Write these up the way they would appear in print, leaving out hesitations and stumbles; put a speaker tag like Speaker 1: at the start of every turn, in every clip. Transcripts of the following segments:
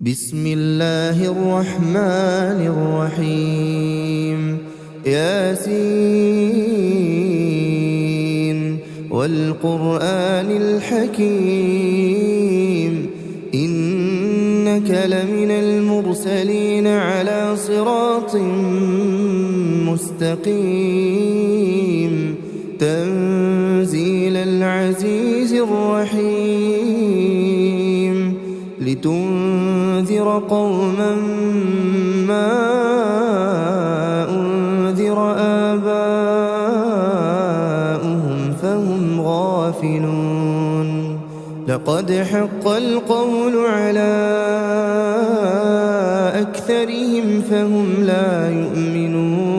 Speaker 1: بسم الله الرحمن الرحيم ياسين والقرآن الحكيم إنك لمن المرسلين على صراط مستقيم تنزيل العزيز الرحيم لتنذر قوما ما أنذر آباؤهم فهم غافلون لقد حق القول على أكثرهم فهم لا يؤمنون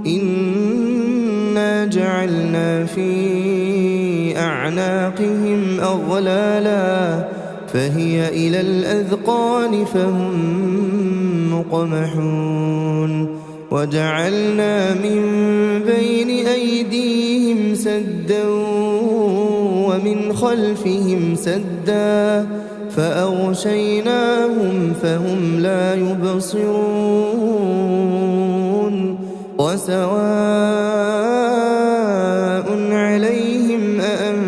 Speaker 1: إنا جعلنا في أعناقهم أغلالا فهي إلى الأذقان فهم مقمحون وجعلنا من بين أيديهم سدا ومن خلفهم سدا فأغشيناهم فهم لا يبصرون وسواء عليهم أأنذرتهم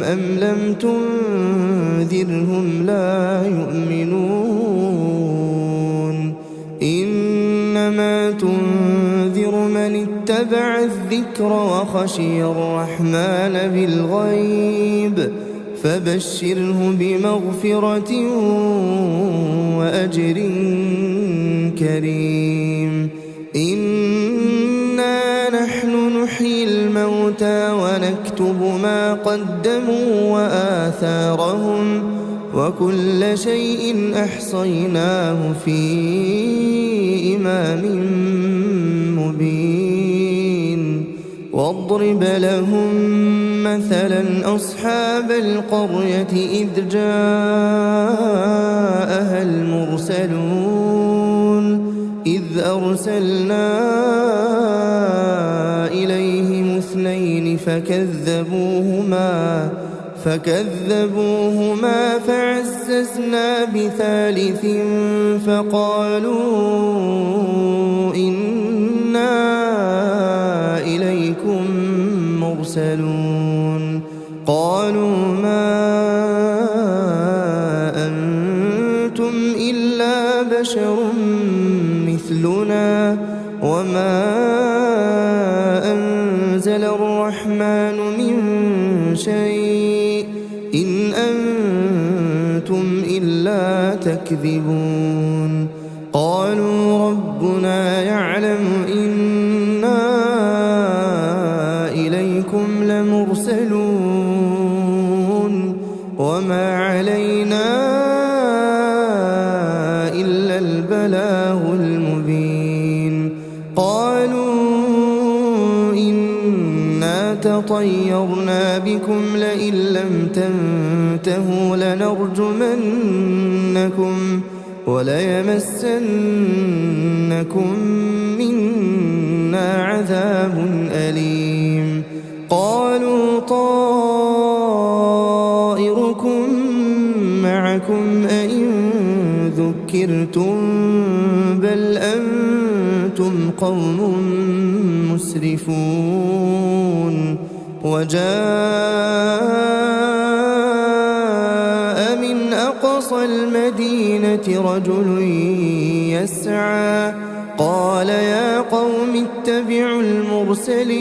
Speaker 1: أم لم تنذرهم لا يؤمنون إنما تنذر من اتبع الذكر وخشي الرحمن بالغيب فبشره بمغفرة وأجر كريم إنا نحن نحيي الموتى ونكتب ما قدموا وآثارهم وكل شيء أحصيناه في إمام مبين واضرب لهم مثلا أصحاب القرية إذ جاءها المرسلون إذ أرسلنا إليهم اثنين فكذبوهما فعززنا بثالث فقالوا إنا إليكم مرسلون قالوا ما أنتم إلا بشر مثلنا وما أنزل الرحمن من شيء إن أنتم إلا تكذبون قالوا ربنا يعلم إنا إليكم لمرسلون وما علينا إلا البلاغ المبين قالوا إنا تطيرنا بكم لئن لم تنتهوا لنرجمنكم وليمسنكم منا عذاب أليم قالوا طائركم معكم أئن ذكرتم بل أنتم قوم مسرفون وجاء من أقصى المدينة رجل يسعى قال يا قوم اتبعوا المرسلين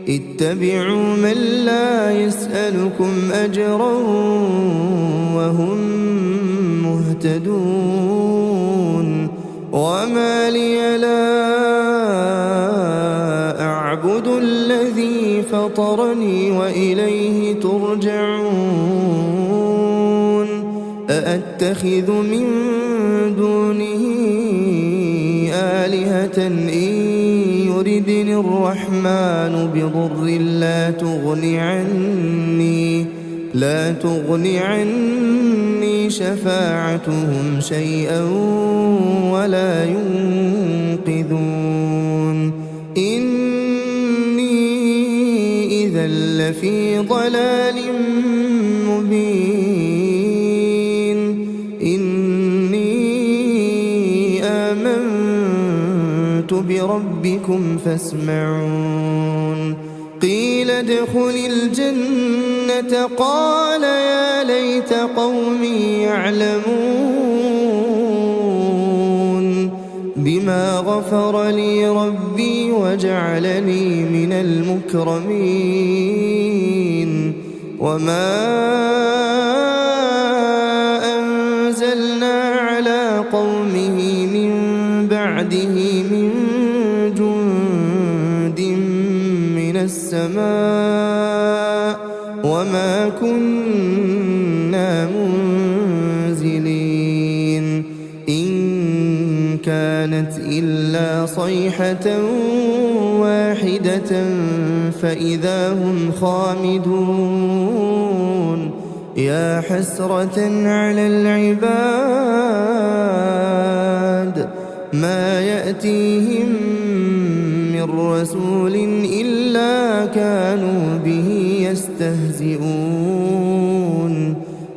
Speaker 1: اتبعوا من لا يسألكم أجرا وهم مهتدون وما لي لا أعبد الذي فطرني وإليه ترجعون أأتخذ من دونه آلهة إن يردني الرحمن بضر لا تغني عني شفاعتهم شيئا ولا ينقذون إني إذا لفي ضلال مبين إني آمنت بربكم فاسمعون قيل ادخل الجنة قال يا ليت قومي يعلمون بما غفر لي ربي وجعلني من المكرمين وما أنزلنا على قومه من بعده من جند من السماء وما كنا منزلين إن كانت إلا صيحة واحدة فإذا هم خامدون يا حسرة على العباد ما يأتيهم من رسول إلا كانوا به يستهزئون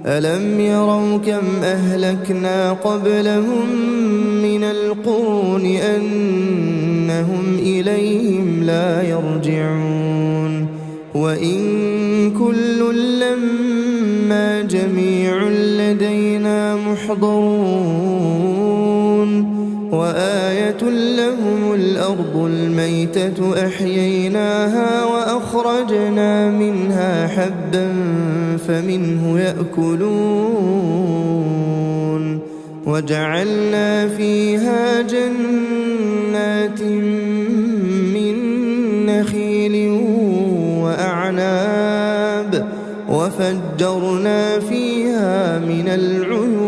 Speaker 1: ألم يروا كم أهلكنا قبلهم من القرون أنهم إليهم لا يرجعون وإن كل لما جميع لدينا محضرون وآية لهم الأرض الميتة أحييناها وأخرجنا منها حبا فمنه يأكلون وجعلنا فيها جنات من نخيل وأعناب وفجرنا فيها من العيون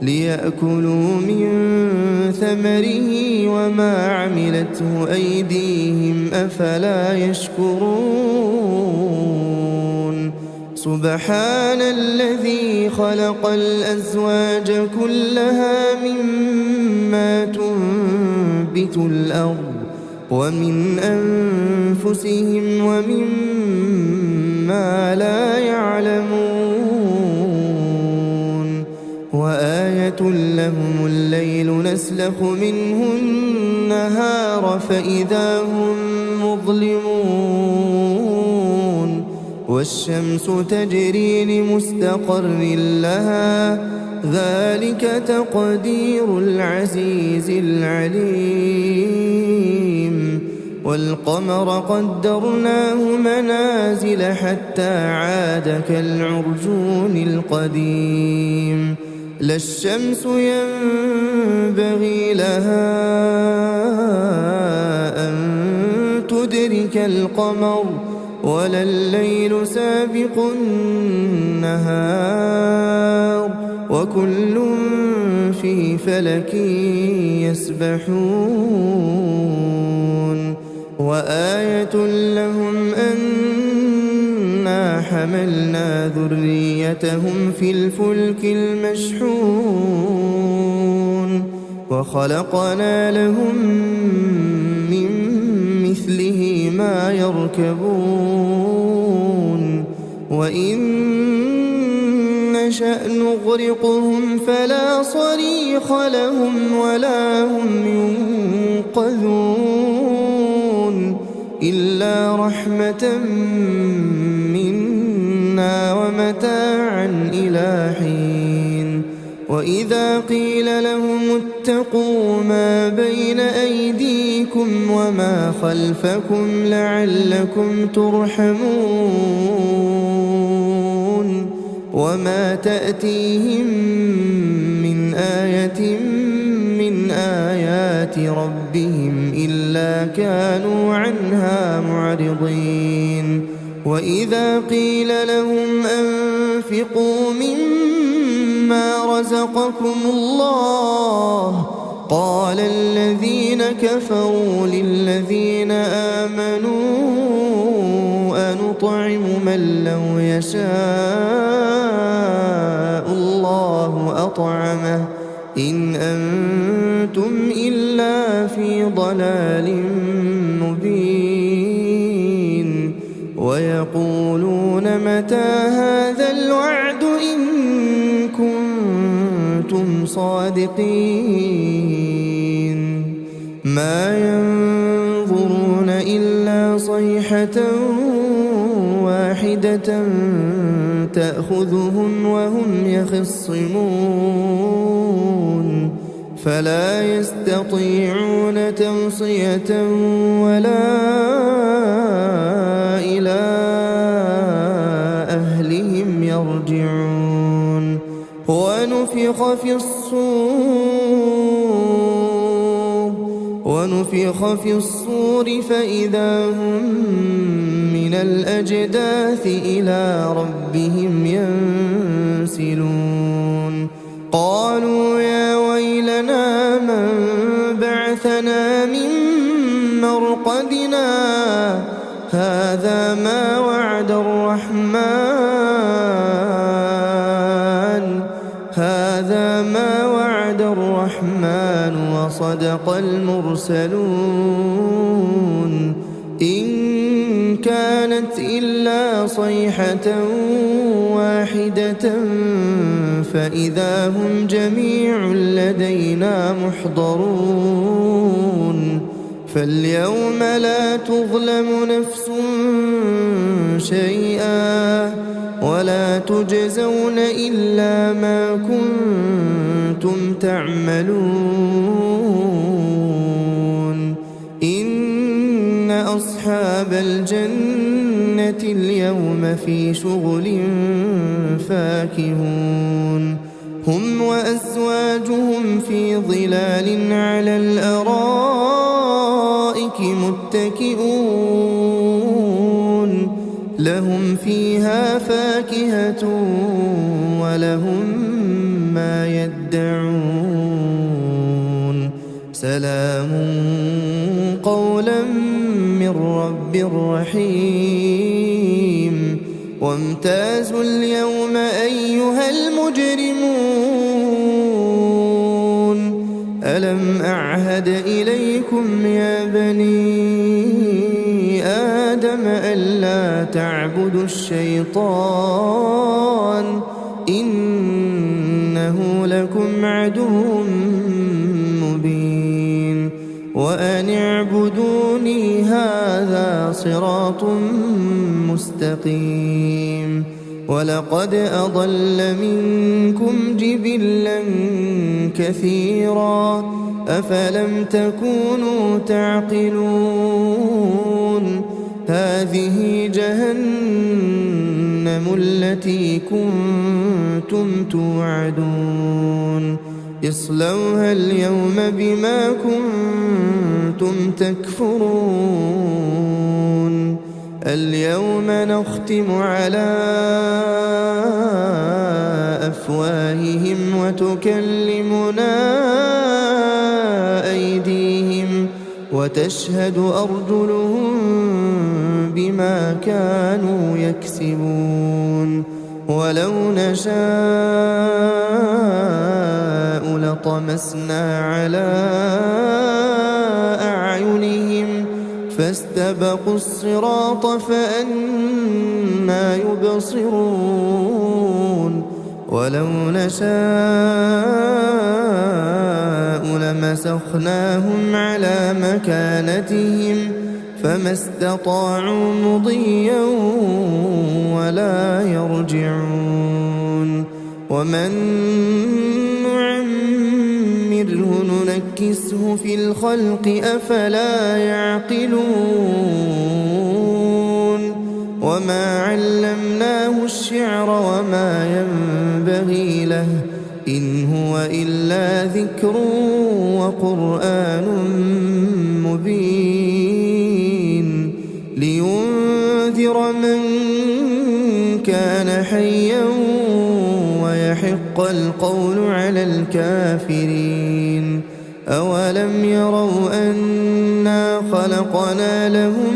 Speaker 1: ليأكلوا من ثمره وما عملته أيديهم أفلا يشكرون سبحان الذي خلق الأزواج كلها مما تنبت الأرض ومن أنفسهم ومما لا يعلمون وآية لهم الليل نسلخ منه النهار فإذا هم مظلمون والشمس تجري لمستقر لها ذلك تقدير العزيز العليم والقمر قدرناه منازل حتى عاد كالعرجون القديم لا الشمس ينبغي لها أن تدرك القمر ولا الليل سابق النهار وكل في فلك يسبحون وآية لهم أنا حملنا ذريتهم في الفلك المشحون وخلقنا لهم من مثله ما يركبون وإن نشأ نغرقهم فلا صريخ لهم ولا هم ينقذون إلا رحمة منا ومتاعا إلى حين وإذا قيل لهم اتقوا ما بين أيديكم وما خلفكم لعلكم ترحمون وما تأتيهم من آية من آيات ربهم إلا كانوا عنها معرضين وإذا قيل لهم أنفقوا مما رزقكم الله قال الذين كفروا للذين آمنوا أنطعم من لو يشاء الله أطعمه إن أنتم إلا في ضلال مبين ويقولون متى هذا الوعد إن كنتم صادقين ما ينظرون إلا صيحة واحدة تأخذهم وهم يخصمون فلا يستطيعون توصية ولا إلى أهلهم يرجعون ونفخ في الصور فإذا هم من الأجداث إلى ربهم ينسلون قالوا يا ويلنا من بعثنا من مرقدنا هذا ما وعد الرحمن وصدق المرسلون إن كانت إلا صيحة واحدة فإذا هم جميع لدينا محضرون فاليوم لا تظلم نفس شيئا ولا تجزون إلا ما كنتم تعملون إن أصحاب الجنة اليوم في شغل فاكهون هم وأزواجهم في ظلال على الأرائك متكئون لهم فيها فاكهة ولهم ما يدعون سلام قولا من رب رحيم وامتازوا اليوم أيها المجرمون ألم أعهد إليكم يا بني آدم ألا تعبدوا الشيطان إنه لكم عدو مبين وأن اعبدوني هذا صراط مستقيم ولقد أضل منكم جبلا كثيرا أفلم تكونوا تعقلون هذه جهنم التي كنتم توعدون اصلوها اليوم بما كنتم تكفرون اليوم نختم على أفواههم وتكلمنا أيديهم وتشهد أرجلهم بما كانوا يكسبون ولو نشاء لطمسنا على أعينهم فاستبقوا الصراط فأنى يبصرون ولو نشاء لمسخناهم على مكانتهم فما استطاعوا مضيا ولا يرجعون ومن نعمره ننكسه في الخلق أفلا يعقلون وما علمناه الشعر وما ينبغي له إن هو إلا ذكر وقرآن مبين لينذر من كان حيا ويحق القول على الكافرين أولم يروا أنا خلقنا لهم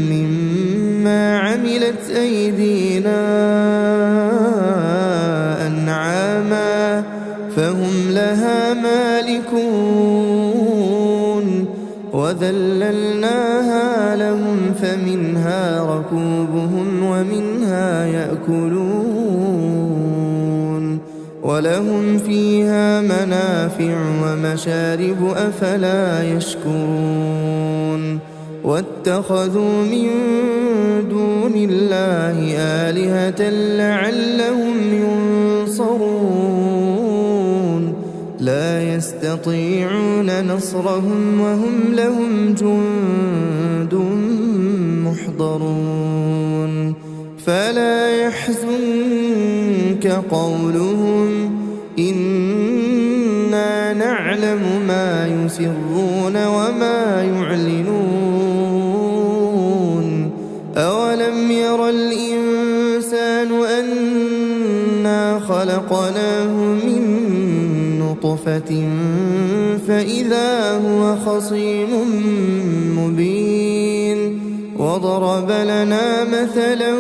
Speaker 1: مما عملت أيدينا أنعاما فهم لها مالكون وذللناها لهم فمنها ركوبهم ومنها يأكلون ولهم فيها منافع ومشارب أفلا يشكرون واتخذوا من دون الله آلهة لعلهم ينصرون لا يستطيعون نصرهم وهم لهم جند محضرون فلا يحزنك قولهم إنا نعلم ما يسرون وما يعلنون أولم ير الإنسان أنا خلقناه من نطفة فإذا هو خصيم مبين وضرب لنا مثلا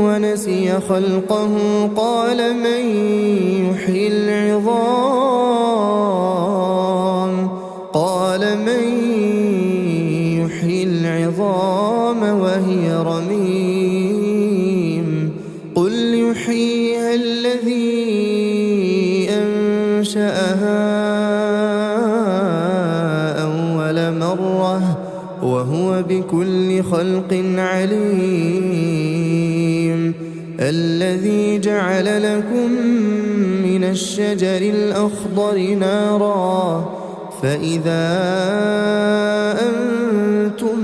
Speaker 1: ونسي خلقه قال من يحيي العظام وهي رميم قل يحييها الذي أنشأها أول مرة وهو بكل خلق عليم الذي جعل لكم من الشجر الأخضر نارا فإذا أنتم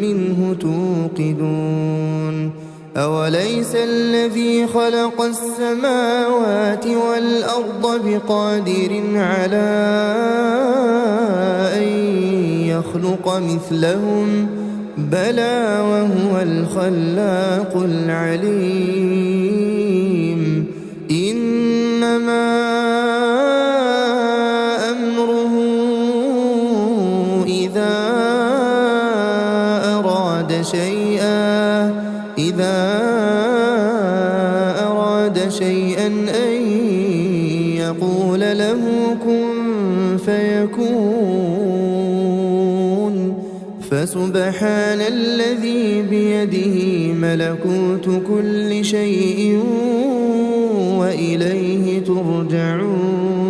Speaker 1: منه توقدون أوليس الذي خلق السماوات والأرض بقادر على أن يخلق مثلهم بلى وهو الخلاق العليم إنما أمره إذا أراد شيئا أن يقول له كن فيكون فسبحان الذي بيده ملكوت كل شيء وإليه ترجعون